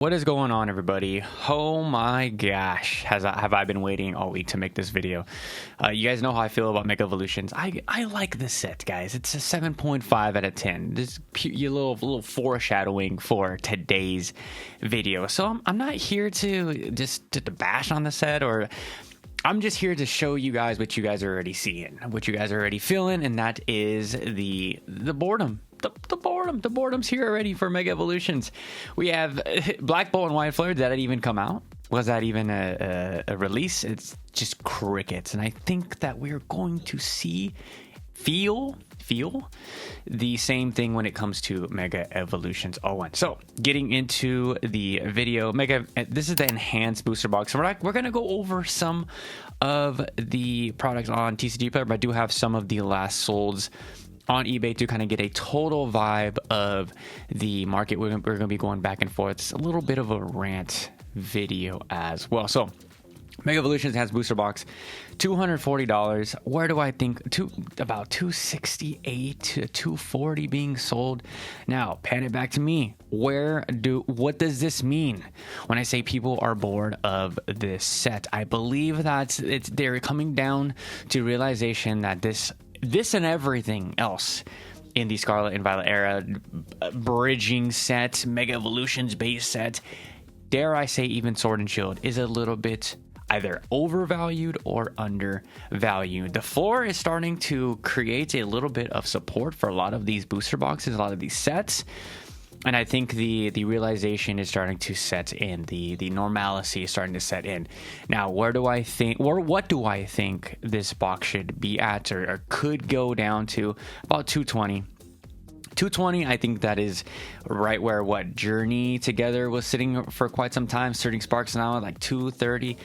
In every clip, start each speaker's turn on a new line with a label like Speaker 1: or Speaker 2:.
Speaker 1: What is going on, everybody? Oh my gosh, have I been waiting all week to make this video. You guys know how I feel about Mega Evolutions. I like this set, guys. It's a 7.5 out of 10. This your little foreshadowing for today's video. So I'm not here to just to bash on the set, or I'm just here to show you guys what you guys are already seeing, what you guys are already feeling, and that is the boredom. The boredom's here already for Mega Evolutions. We have Black Bolt and White Flare. Did that even come out? Was that even a release? It's just crickets. And I think that we're going to feel the same thing when it comes to Mega Evolutions 01. So getting into the video, this is the enhanced booster box. So we're going to go over some of the products on TCG Player, but I do have some of the last solds on eBay to kind of get a total vibe of the market. We're going to be going back and forth. It's a little bit of a rant video as well. So Mega Evolutions has booster box, $240. Where do I think about $268 to $240 being sold? Now, pan it back to me. What does this mean when I say people are bored of this set? I believe that they're coming down to realization that this and everything else in the Scarlet and Violet era bridging set, Mega Evolutions base set, dare I say even Sword and Shield, is a little bit either overvalued or undervalued. The floor is starting to create a little bit of support for a lot of these booster boxes, a lot of these sets. And I think the realization is starting to set in, the normalcy is starting to set in. Now, what do I think this box should be at, or could go down to? About 220. 220, I think that is right where Journey Together was sitting for quite some time. Surging Sparks now at like 230.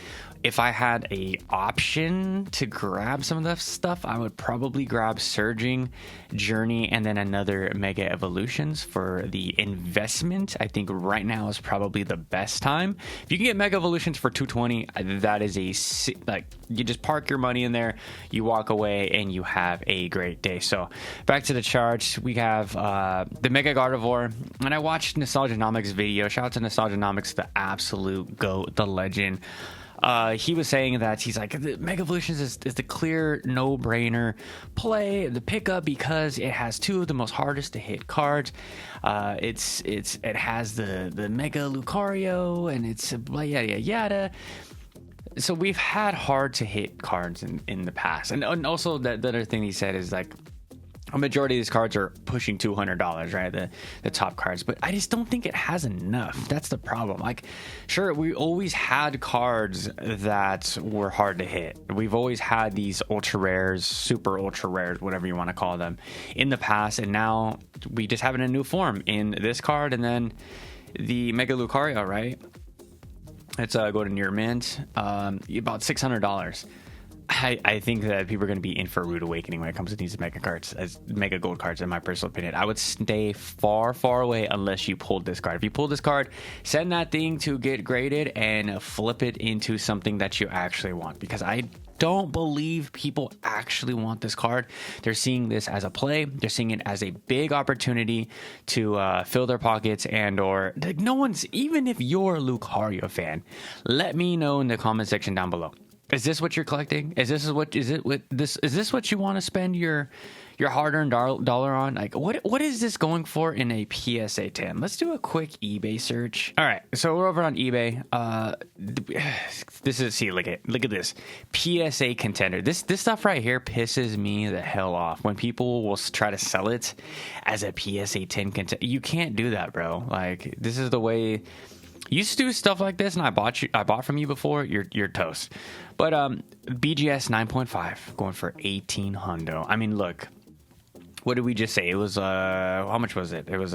Speaker 1: If I had a option to grab some of that stuff, I would probably grab Surging, Journey, and then another Mega Evolutions for the investment. I think right now is probably the best time. If you can get Mega Evolutions for 220, that is you just park your money in there, you walk away, and you have a great day. So back to the charts, we have the Mega Gardevoir, and I watched Nostalgianomics' video. Shout out to Nostalgianomics, the absolute GOAT, the legend. He was saying that he's like, the Mega Evolutions is the clear no-brainer play, the pickup, because it has two of the most hardest to hit cards. It has the Mega Lucario, and it's yada yada. So we've had hard to hit cards in the past, and also the other thing he said is like, a majority of these cards are pushing $200, right? The top cards, but I just don't think it has enough. That's the problem. Like, sure, we always had cards that were hard to hit. We've always had these ultra rares, super ultra rares, whatever you want to call them, in the past, and now we just have it in a new form in this card, and then the Mega Lucario, right? Let's go to near mint, about $600. I think that people are going to be in for a rude awakening when it comes to these mega cards, as mega gold cards, in my personal opinion. I would stay far away unless you pulled this card. If you pull this card, send that thing to get graded and flip it into something that you actually want, because I don't believe people actually want this card. They're seeing this as a play. They're seeing it as a big opportunity to fill their pockets, and or like, no one's, even if you're a Lucario fan, let me know in the comment section down below. Is this what you're collecting? Is this what you want to spend your hard-earned dollar on? Like, what is this going for in a PSA 10? Let's do a quick eBay search. All right, so we're over on eBay. Look at this PSA contender. This stuff right here pisses me the hell off when people will try to sell it as a PSA 10 contender. You can't do that, bro. Like, this is the way. You used to do stuff like this, and I bought from you before. You're toast. But BGS 9.5 going for 18 hundo. I mean, look, what did we just say? It was how much was it? It was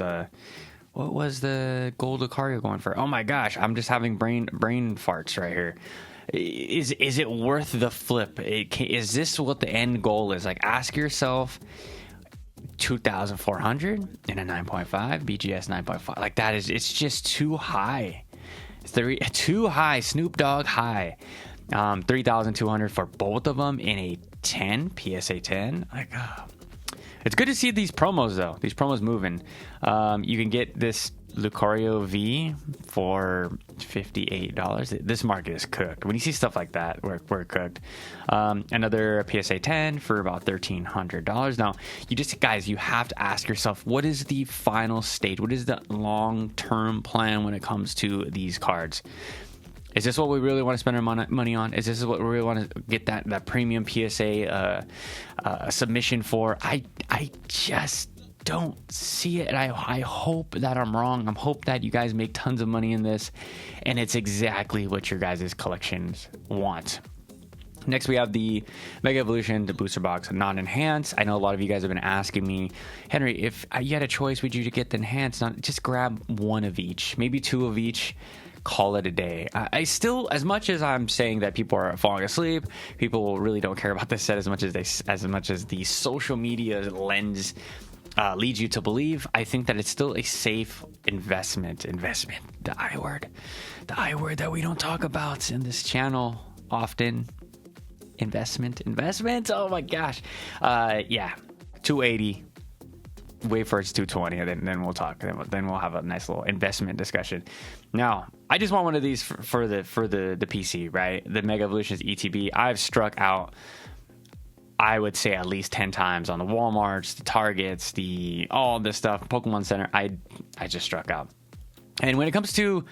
Speaker 1: what was the gold Lucario going for? Oh my gosh, I'm just having brain farts right here. Is it worth the flip? Is this what the end goal is? Like, ask yourself. 2,400 in a 9.5 BGS 9.5, like that is, it's just too high. Too high. Snoop Dogg high. 3,200 for both of them in a 10 PSA 10. Like, it's good to see these promos though. These promos moving. You can get this Lucario V for $58. This market is cooked. When you see stuff like that, we're cooked. Another PSA 10 for about $1,300. Now, guys, you have to ask yourself, what is the final state? What is the long-term plan when it comes to these cards? Is this what we really want to spend our money on? Is this what we really want to get that premium PSA submission for? I just don't see it, and I hope that I'm wrong. I hope that you guys make tons of money in this, and it's exactly what your guys' collections want. Next, we have the Mega Evolution, the booster box, non-enhanced. I know a lot of you guys have been asking me, Henry, if you had a choice, would you get the enhanced? Just grab one of each, maybe two of each. Call it a day. I still, as much as I'm saying that people are falling asleep, people really don't care about this set as much as the social media lens leads you to believe. I think that it's still a safe investment. The I word that we don't talk about in this channel often. Investment. Oh my gosh. Yeah, 280. Wait for it's 220, and then we'll talk. Then we'll have a nice little investment discussion. Now, I just want one of these for the PC, right? The Mega Evolutions ETB. I've struck out, I would say, at least 10 times on the Walmarts, the Targets, all this stuff, Pokemon Center. I just struck out. And when it comes to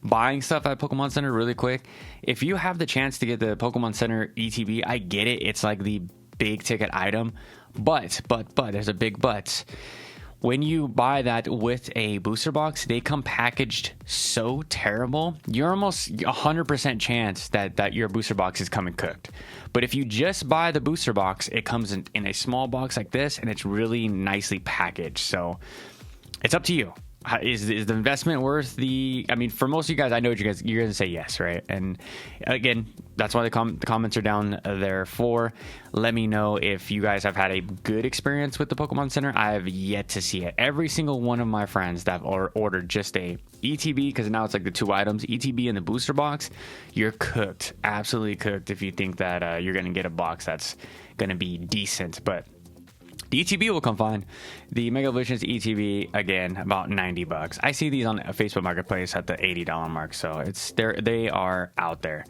Speaker 1: buying stuff at Pokemon Center, really quick, if you have the chance to get the Pokemon Center ETB, I get it. It's like the big ticket item, but there's a big but. When you buy that with a booster box, they come packaged so terrible. You're almost 100% chance that your booster box is coming cooked. But if you just buy the booster box, it comes in a small box like this, and it's really nicely packaged. So it's up to you. Is the investment worth the? I mean, for most of you guys, I know you're going to say yes, right? And again, that's why the comments are down there for. Let me know if you guys have had a good experience with the Pokemon Center. I have yet to see it. Every single one of my friends that ordered just a ETB, because now it's like the two items, ETB and the booster box, you're cooked, absolutely cooked if you think that you're going to get a box that's going to be decent. But the ETB will come fine. The Mega Evolutions ETB, again, about $90. I see these on Facebook Marketplace at the $80 mark, so they are out there.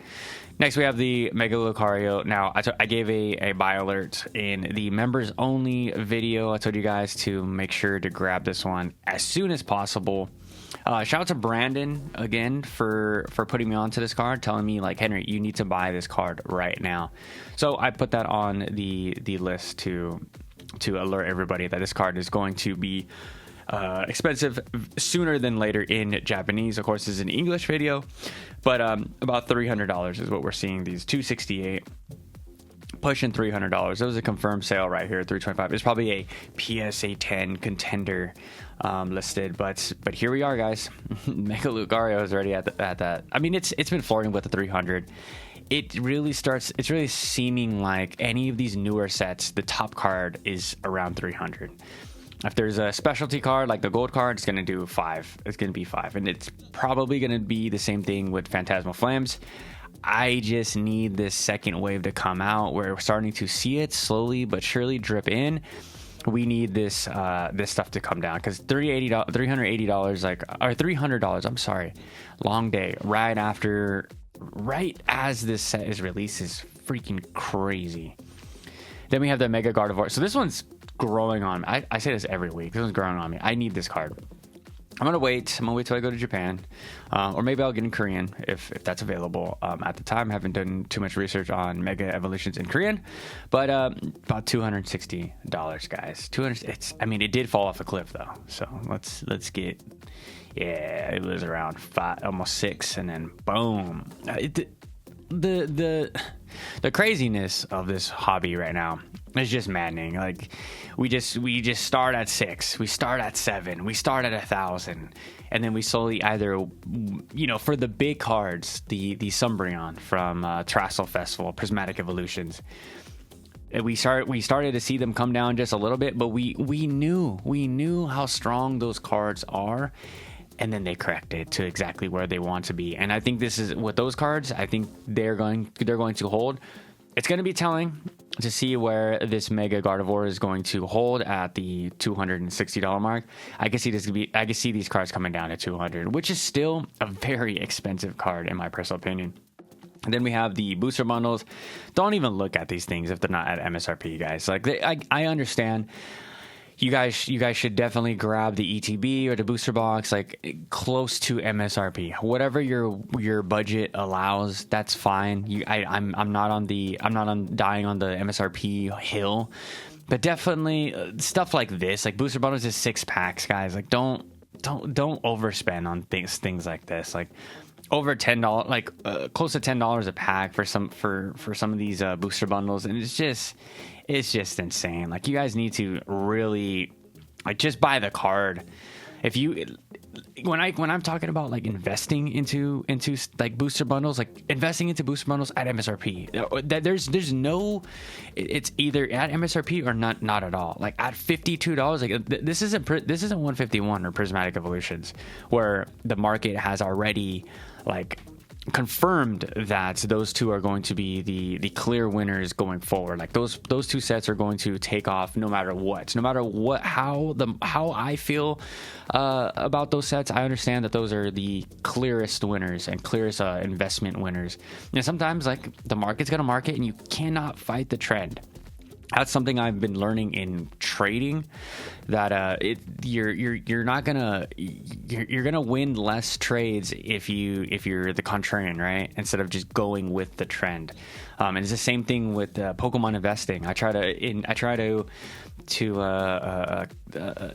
Speaker 1: Next, we have the Mega Lucario. Now, I gave a buy alert in the members only video. I told you guys to make sure to grab this one as soon as possible. Shout out to Brandon again for putting me onto this card, telling me like, Henry, you need to buy this card right now. So I put that on the list to alert everybody that this card is going to be expensive sooner than later in Japanese. Of course, this is an English video, but about $300 is what we're seeing. These $268 pushing $300. That was a confirmed sale right here, $325. It's probably a PSA 10 contender listed, but here we are, guys. Mega Lucario is already at that. I mean, it's been flirting with the 300. It's really seeming like any of these newer sets, the top card is around 300. If there's a specialty card like the gold card, it's going to do 5. It's going to be 5. And it's probably going to be the same thing with Phantasmal Flames. I just need this second wave to come out. We're starting to see it slowly but surely drip in. We need this stuff to come down, because $380, like, or $300, I'm sorry, long day right as this set is released is freaking crazy. Then we have the Mega Gardevoir. So this one's growing on me. I say this every week. This one's growing on me. I need this card. I'm gonna wait till I go to Japan, or maybe I'll get in Korean if that's available. At the time, I haven't done too much research on Mega Evolutions in Korean, but about $260, guys. It did fall off a cliff though. So let's get. Yeah, it was around 5, almost 6, and then boom. The craziness of this hobby right now is just maddening. Like we just start at 6, we start at 7, we start at 1,000, and then we slowly either, for the big cards, the Sumbreon from Terrestrial Festival, Prismatic Evolutions. We started to see them come down just a little bit, but we knew how strong those cards are. And then they corrected to exactly where they want to be. And I think this is with those cards, I think they're going to hold. it's going to be telling to see where this Mega Gardevoir is going to hold at the $260 mark. I can see these cards coming down to 200, which is still a very expensive card in my personal opinion. And then we have the booster bundles. Don't even look at these things if they're not at MSRP, guys. Like I understand. You guys should definitely grab the ETB or the booster box like close to MSRP. Whatever your budget allows, that's fine. I'm not on dying on the MSRP hill, but definitely stuff like this, like booster bundles is 6 packs, guys. Like don't overspend on things like this. Like over $10, like close to $10 a pack for some of these booster bundles, and it's just insane. Like, you guys need to really like just buy the card. If you when I'm talking about like investing into like booster bundles, like investing into booster bundles at MSRP, there's no, it's either at MSRP or not at all. Like at $52, like this isn't 151 or Prismatic Evolutions where the market has already like confirmed that those two are going to be the clear winners going forward. Like those two sets are going to take off no matter what. How I feel about those sets, I understand that those are the clearest winners and clearest investment winners. And sometimes like the market's gonna market and you cannot fight the trend. That's something I've been learning in trading, that you're gonna win less trades if you're the contrarian, right? Instead of just going with the trend. And it's the same thing with Pokemon investing. I try to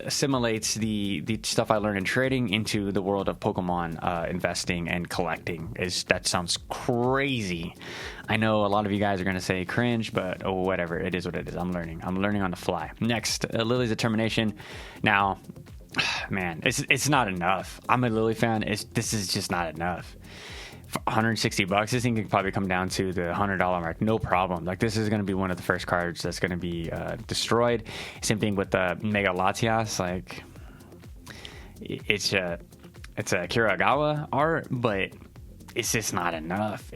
Speaker 1: assimilate the stuff I learned in trading into the world of Pokemon investing and collecting. That sounds crazy. I know a lot of you guys are going to say cringe, but whatever. It is what it is. I'm learning on the fly. Next, Lily's Determination. Now, man, it's not enough. I'm a Lily fan. This is just not enough. For $160, this thing could probably come down to the $100 mark, no problem. Like, this is going to be one of the first cards that's going to be destroyed. Same thing with the Mega Latias. Like, it's a Kiragawa art, but it's just not enough.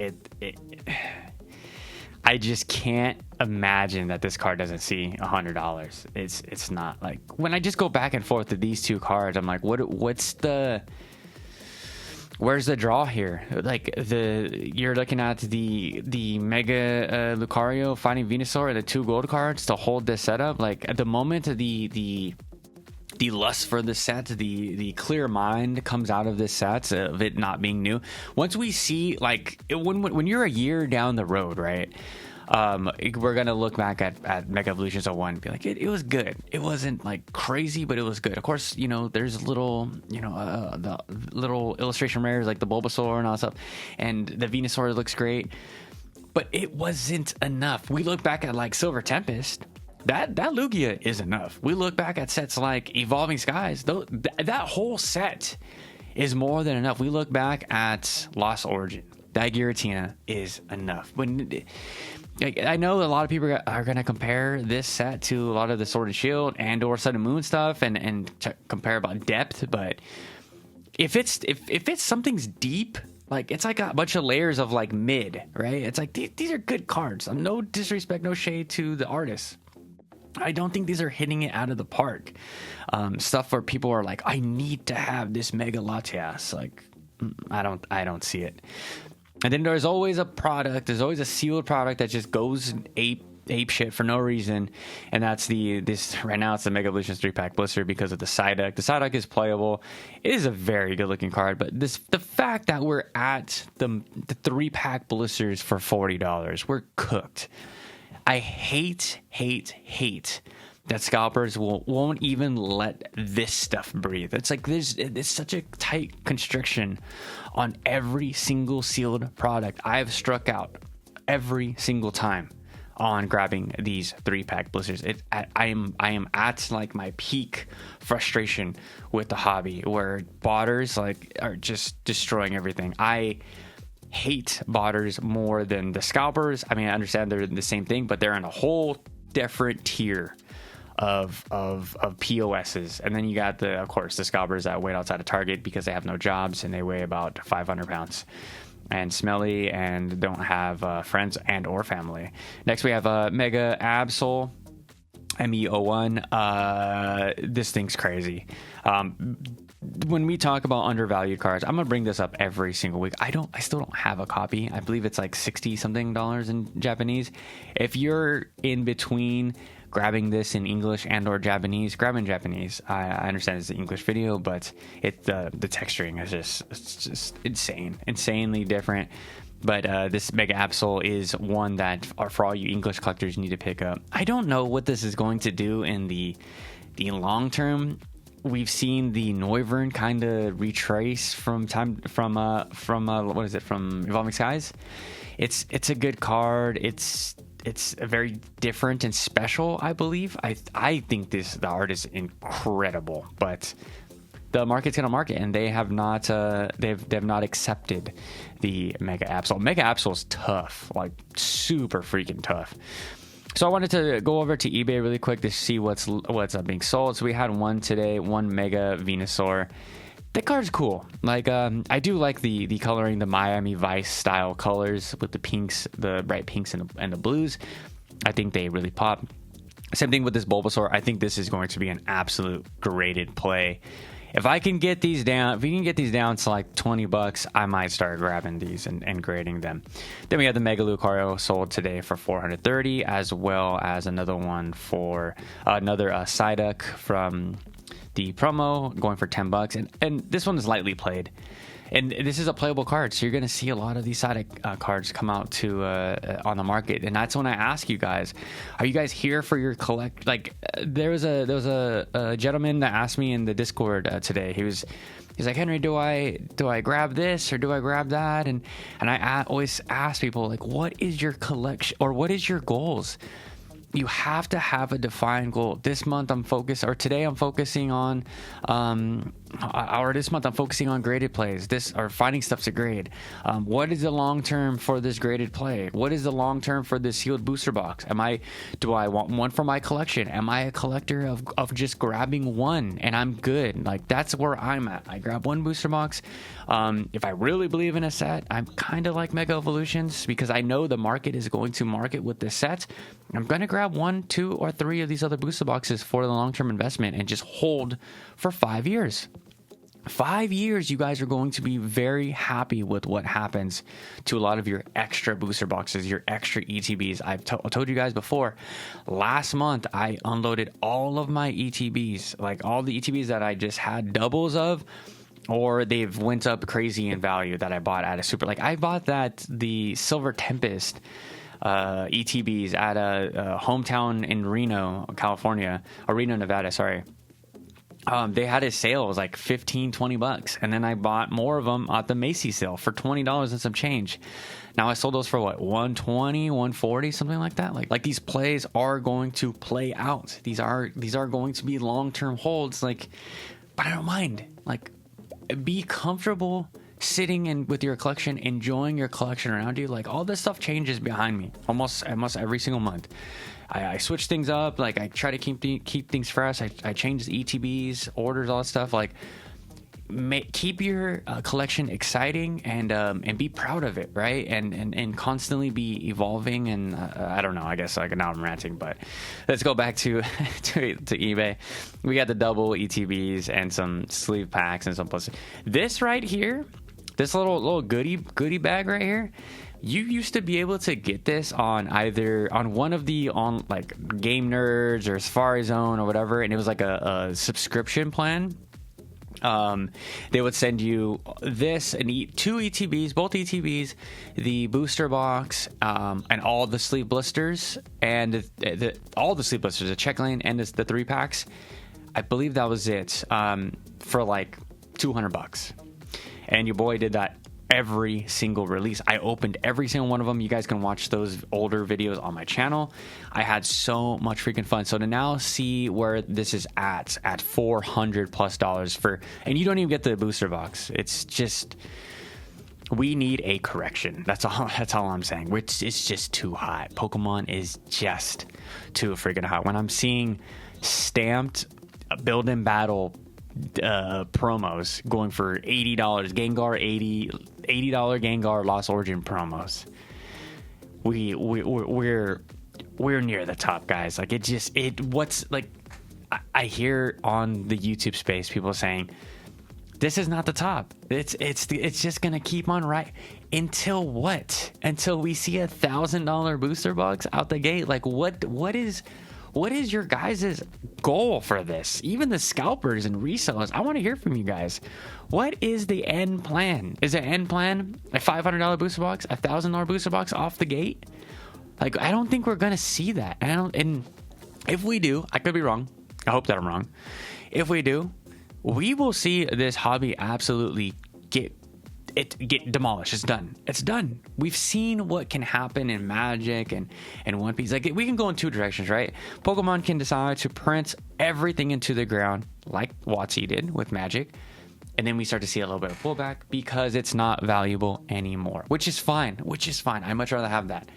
Speaker 1: I just can't imagine that this card doesn't see $100. It's not. Like, when I just go back and forth to these two cards, I'm like, where's the draw here? Like, you're looking at the Mega Lucario fighting Venusaur and the 2 gold cards to hold this setup. Like, at the moment the lust for the set, the clear mind comes out of this set of it not being new. Once we see, like, when you're a year down the road, right? We're gonna look back at Mega Evolutions 01 and be like, it was good. It wasn't like crazy, but it was good. Of course, there's little, the little illustration rares like the Bulbasaur and all that stuff, and the Venusaur looks great, but it wasn't enough. We look back at like Silver Tempest. That Lugia is enough. We look back at sets like Evolving Skies. That whole set is more than enough. We look back at Lost Origin. That Giratina is enough. I know a lot of people are going to compare this set to a lot of the Sword and Shield and/or Sun and Moon stuff and compare about depth, but if it's something's deep, like, it's like a bunch of layers of like mid, right? It's like these are good cards. No disrespect, no shade to the artists. I don't think these are hitting it out of the park. Stuff where people are like, I need to have this Mega Latias. Like, I don't see it. And then there's always there's always a sealed product that just goes ape shit for no reason. And that's right now it's the Mega Evolutions 3-pack blister because of the Psyduck. The Psyduck is playable. It is a very good looking card, but the fact that we're at the 3-pack blisters for $40, we're cooked. I hate that Scalpers won't even let this stuff breathe. It's like there's such a tight constriction on every single sealed product. I have struck out every single time on grabbing these 3-pack blisters. I am at like my peak frustration with the hobby, where botters like are just destroying everything. I hate botters more than the Scalpers. I mean, I understand they're the same thing, but they're in a whole different tier of POSs. And then you got of course the Scalpers that wait outside of Target because they have no jobs and they weigh about 500 pounds. and smelly and don't have friends and or family. Next we have Mega Absol MEO1. This thing's crazy. When we talk about undervalued cards, I'm gonna bring this up every single week. I still don't have a copy. I believe it's like $60 something in Japanese. If you're in between grabbing this in English and or Japanese, grab in Japanese. I understand it's an English video, but the texturing is just insanely different. But this Mega Absol is one that for all you English collectors need to pick up. I don't know what this is going to do in the long term. We've seen the Noivern kind of retrace from Evolving Skies. It's a good card. It's very different and special, I believe. I think the art is incredible, but the market's gonna market, and they have not they've not accepted the Mega Absol. Mega Absol is tough, like super freaking tough. So I wanted to go over to eBay really quick to see what's being sold. So we had one today, one Mega Venusaur. That card's cool. Like I do like the coloring, the Miami Vice style colors with the pinks, the bright pinks and the blues. I think they really pop. Same thing with this Bulbasaur. I think this is going to be an absolute graded play. If I can get these down, to like $20, I might start grabbing these and grading them. Then we have the Mega Lucario sold today for $430, as well as another one for another Psyduck from the promo going for $10. And this one is lightly played. And this is a playable card, so you're going to see a lot of these Psyduck cards come out to on the market. And that's when I ask you guys, are you guys here for your collect? Like there was a gentleman that asked me in the Discord today. He's like, Henry, do I grab this or do I grab that? And I always ask people, like, what is your collection or what is your goals? You have to have a defined goal. This month today I'm focusing on this month I'm focusing on graded plays, or finding stuff to grade. What is the long term for this graded play? What is the long term for this sealed booster box? Do I want one for my collection? Am I a collector of just grabbing one and I'm good? Like that's where I'm at. I grab one booster box. If I really believe in a set, I'm kind of like Mega Evolutions, because I know the market is going to market with this set. I'm going to grab 1, 2, or 3 of these other booster boxes for the long-term investment and just hold for 5 years. 5 years, you guys are going to be very happy with what happens to a lot of your extra booster boxes, your extra ETBs. I told you guys before, last month I unloaded all of my ETBs, like all the ETBs that I just had doubles of, or they've went up crazy in value that I bought at a super. Like I bought the Silver Tempest ETBs at a hometown in Reno, California, or Reno, Nevada, sorry. They had a sale. It was like $15-20, and then I bought more of them at the Macy's sale for $20 and some change. Now I sold those for what, $120, $140, something like that. Like these plays are going to play out. These are going to be long-term holds. Like, but I don't mind. Like, be comfortable sitting in with your collection, enjoying your collection around you. Like all this stuff changes behind me almost every single month. I switch things up. Like I try to keep things fresh. I change the ETBs, orders, all that stuff. Like keep your collection exciting and be proud of it, right? And constantly be evolving. And I don't know. I guess like now I'm ranting, but let's go back to eBay. We got the double ETBs and some sleeve packs and some plus. This right here, this little goodie bag right here. You used to be able to get this on one of the like Game Nerds or Safari Zone or whatever, and it was like a subscription plan. They would send you this and two ETBs, both ETBs, the booster box, and all the sleeve blisters, and all the sleeve blisters, the check lane and the 3 packs. I believe that was it, for like $200. And your boy did that every single release. I opened every single one of them. You guys can watch those older videos on my channel. I had so much freaking fun. So to now see where this is at $400+ for, and you don't even get the booster box. It's just, we need a correction. That's all I'm saying. It's just too hot. Pokemon is just too freaking hot. When I'm seeing stamped build and battle promos going for $80, Gengar 80, $80 Gengar Lost Origin promos. We're near the top, guys. Like what's like, I hear on the YouTube space people saying this is not the top. It's just gonna keep on right until what? Until we see $1,000 booster box out the gate. Like what is your guys' goal for this? Even the scalpers and resellers, I want to hear from you guys. What is the end plan? Is the end plan a $500 booster box, $1,000 booster box off the gate? Like, I don't think we're gonna see that. And if we do, I could be wrong. I hope that I'm wrong. If we do, we will see this hobby absolutely get demolished. It's done. It's done. We've seen what can happen in Magic and One Piece. Like, we can go in two directions, right? Pokemon can decide to print everything into the ground, like WotC did with Magic, and then we start to see a little bit of pullback because it's not valuable anymore, which is fine. I'd much rather have that.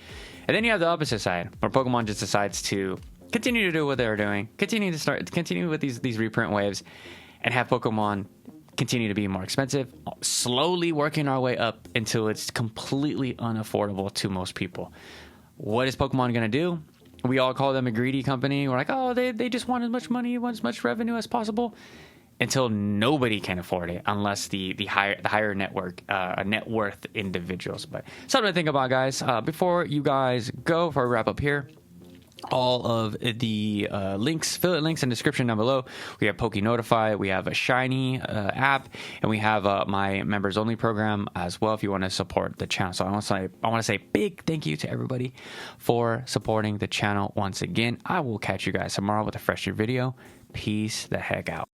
Speaker 1: And then you have the opposite side, where Pokemon just decides to continue to do what they're doing, continue with these reprint waves, and have Pokemon continue to be more expensive, slowly working our way up until it's completely unaffordable to most people. What is Pokemon going to do? We all call them a greedy company. We're like, oh, they just want as much money, want as much revenue as possible, until nobody can afford it, unless the higher net worth individuals. But something to think about, guys. Before you guys go, before we wrap up here, all of the affiliate links in the description down below. We have Poke Notify, we have a Shiny app, and we have my members only program as well if you want to support the channel. So I want to say big thank you to everybody for supporting the channel once again. I will catch you guys tomorrow with a fresh video. Peace the heck out.